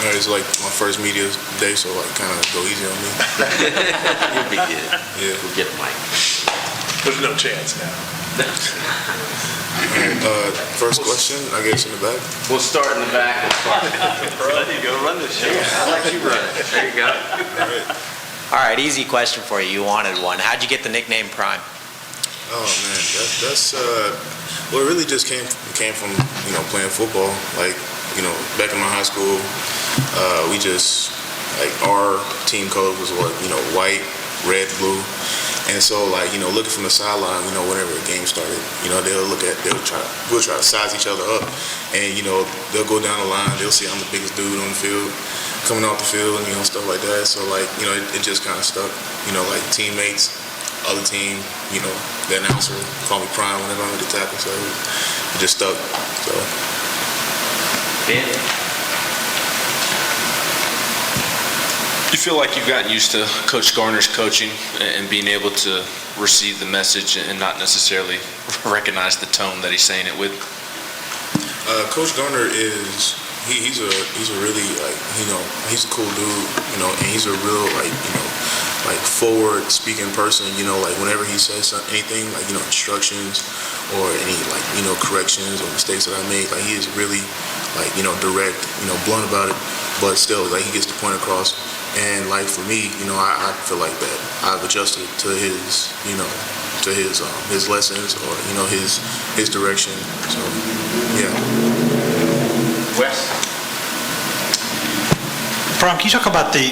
It's like my first media day, so like kind of go easy on me. You'll be good. Yeah. We'll get a mic. There's no chance now. First question, I guess, in the back. We'll start in the back. There you go, run this show. I'll let you run it. There you go. All right. All right, easy question for you. You wanted one. How'd you get the nickname Prime? Oh man, that's well, it really just came from playing football. Like back in my high school, we just like our team colors was white, red, blue. And so, looking from the sideline, whenever a game started, we'll try to size each other up, and they'll go down the line, they'll see I'm the biggest dude on the field, coming off the field, and stuff like that. So it just kind of stuck, like teammates, other team, the announcer call me Prime whenever I'm at the tackle, so it just stuck. So. Ben? You feel like you've gotten used to Coach Garner's coaching and being able to receive the message and not necessarily recognize the tone that he's saying it with? Coach Garner he's a really he's a cool dude, and he's a real forward speaking person, whenever he says anything, instructions or any corrections or mistakes that I make, he is really direct, blunt about it, but still he gets the point across. And for me, I feel like that I've adjusted to his lessons or his direction. So yeah. Wes? Prime, can you talk about the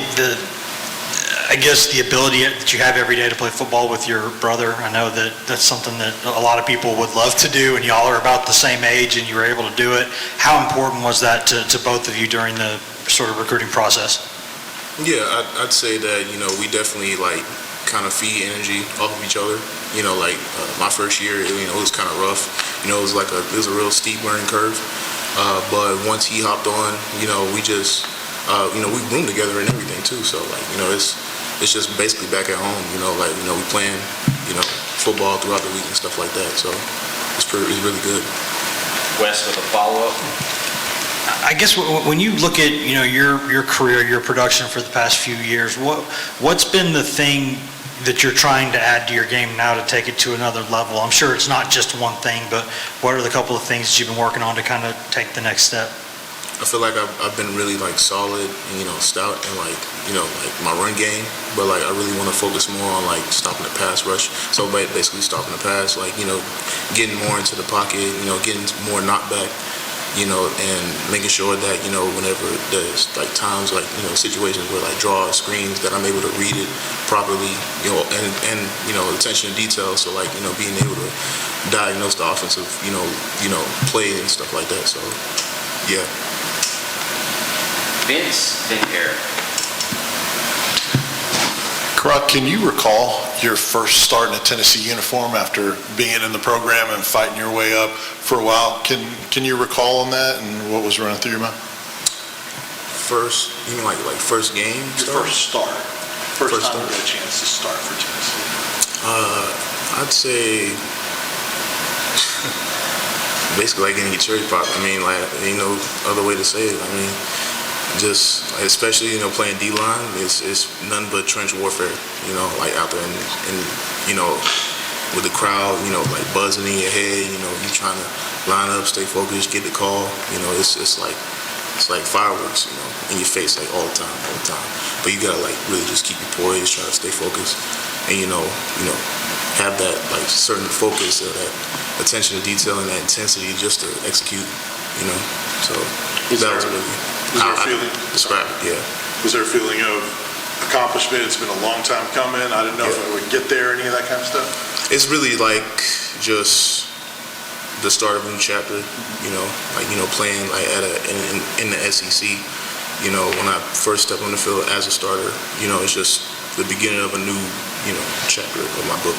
ability that you have every day to play football with your brother? I know that that's something that a lot of people would love to do, and y'all are about the same age and you were able to do it. How important was that to both of you during the sort of recruiting process? Yeah, I'd say that, we definitely kind of feed energy off of each other. My first year, it was kind of rough. It was it was a real steep learning curve. But once he hopped on, we just, we roomed together and everything too. So it's just basically back at home, we playing, football throughout the week and stuff like that. So it's really good. Wes with a follow-up? I guess when you look at your career, your production for the past few years, what's been the thing that you're trying to add to your game now to take it to another level? I'm sure it's not just one thing, but what are the couple of things that you've been working on to kind of take the next step? I feel like I've been really solid and stout in my run game, but I really want to focus more on stopping the pass rush. So basically stopping the pass, getting more into the pocket, getting more knockback. And making sure that, whenever there's times situations where draw screens that I'm able to read it properly, and attention to detail. So being able to diagnose the offensive, play and stuff like that. So, yeah. Vince, then Eric. Kurott, can you recall your first start in a Tennessee uniform after being in the program and fighting your way up for a while? Can you recall on that and what was running through your mind? First, you mean first game? Your first start. First time start. you got a chance to start for Tennessee. I'd say basically getting your cherry pop. Ain't no other way to say it. Just especially playing D-line, it's nothing but trench warfare, out there and with the crowd, buzzing in your head, you trying to line up, stay focused, get the call, it's like fireworks, in your face all the time. But you gotta really just keep your poise, try to stay focused, and have that certain focus or that attention to detail and that intensity just to execute, So that was really. Was there a feeling? Describe it, yeah. Was there a feeling of accomplishment? It's been a long time coming. I didn't know if I would get there, any of that kind of stuff? It's really just the start of a new chapter, playing in the SEC. When I first stepped on the field as a starter, it's just the beginning of a new, chapter of my book.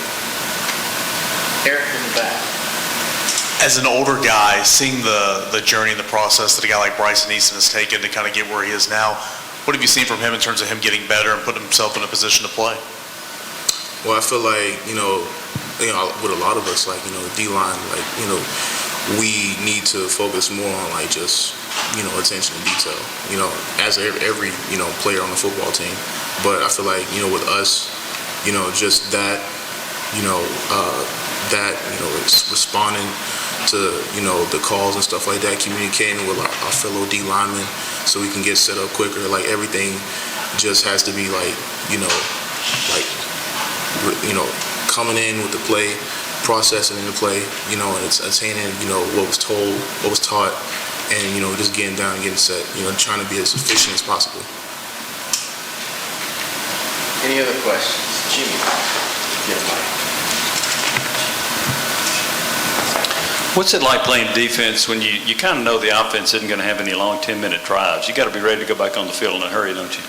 Eric in the back. As an older guy, seeing the journey and the process that a guy like Bryce Enos has taken to kind of get where he is now, what have you seen from him in terms of him getting better and putting himself in a position to play? Well, I feel with a lot of us, D-line, we need to focus more on like just, attention to detail, as every, player on the football team. But I feel like, with us, just that, responding to, the calls and stuff like that, communicating with our fellow D linemen so we can get set up quicker. Like everything just has to be like, coming in with the play, processing in the play, and it's attaining, what was told, what was taught, and, just getting down and getting set, trying to be as efficient as possible. Any other questions? Jimmy, get a mic. What's it like playing defense when you kind of know the offense isn't going to have any long 10-minute drives? You got to be ready to go back on the field in a hurry, don't you?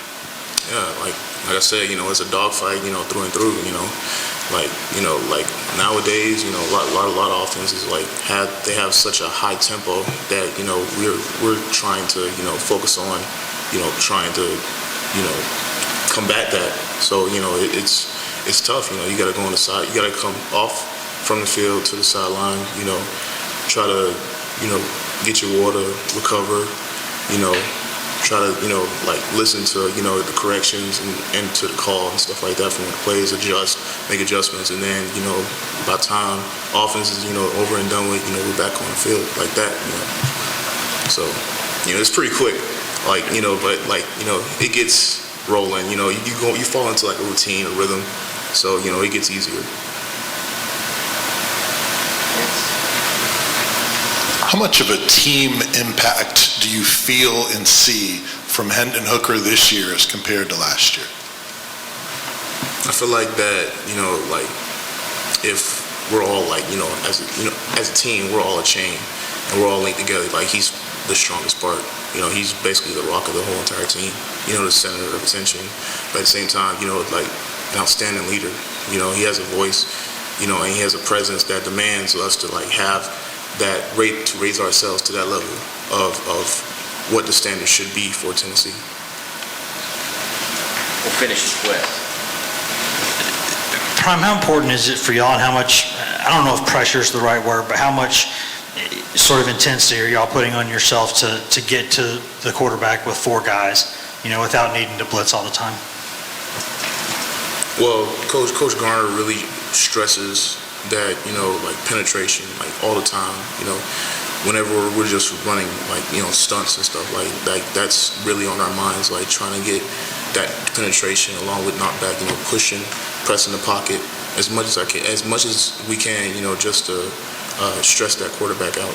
Yeah, like I said, it's a dogfight, through and through, like nowadays, a lot of offenses they have such a high tempo that, we're trying to, focus on, trying to, combat that. So, it's tough, you got to go on the side, you got to come off from the field to the sideline, try to, get your water, recover, try to, listen to, the corrections and to the call and stuff like that from the plays, make adjustments, and then, by time offense is, over and done with, we're back on the field like that, So, it's pretty quick, but it gets rolling, you fall into like a routine, a rhythm, so, it gets easier. How much of a team impact do you feel and see from Hendon Hooker this year as compared to last year? I feel like that, if we're all as a team, we're all a chain and we're all linked together. Like he's the strongest part. He's basically the rock of the whole entire team. The center of attention. But at the same time, an outstanding leader. He has a voice. And he has a presence that demands us to have that rate to raise ourselves to that level of what the standard should be for Tennessee. We'll finish with Wes. Prime, how important is it for y'all, and how much, I don't know if pressure is the right word, but how much sort of intensity are y'all putting on yourself to get to the quarterback with four guys, without needing to blitz all the time? Well, Coach Garner really stresses that, penetration, all the time, whenever we're just running, stunts and stuff, that's really on our minds, trying to get that penetration along with knockback, pushing, pressing the pocket as much as we can, just to stress that quarterback out.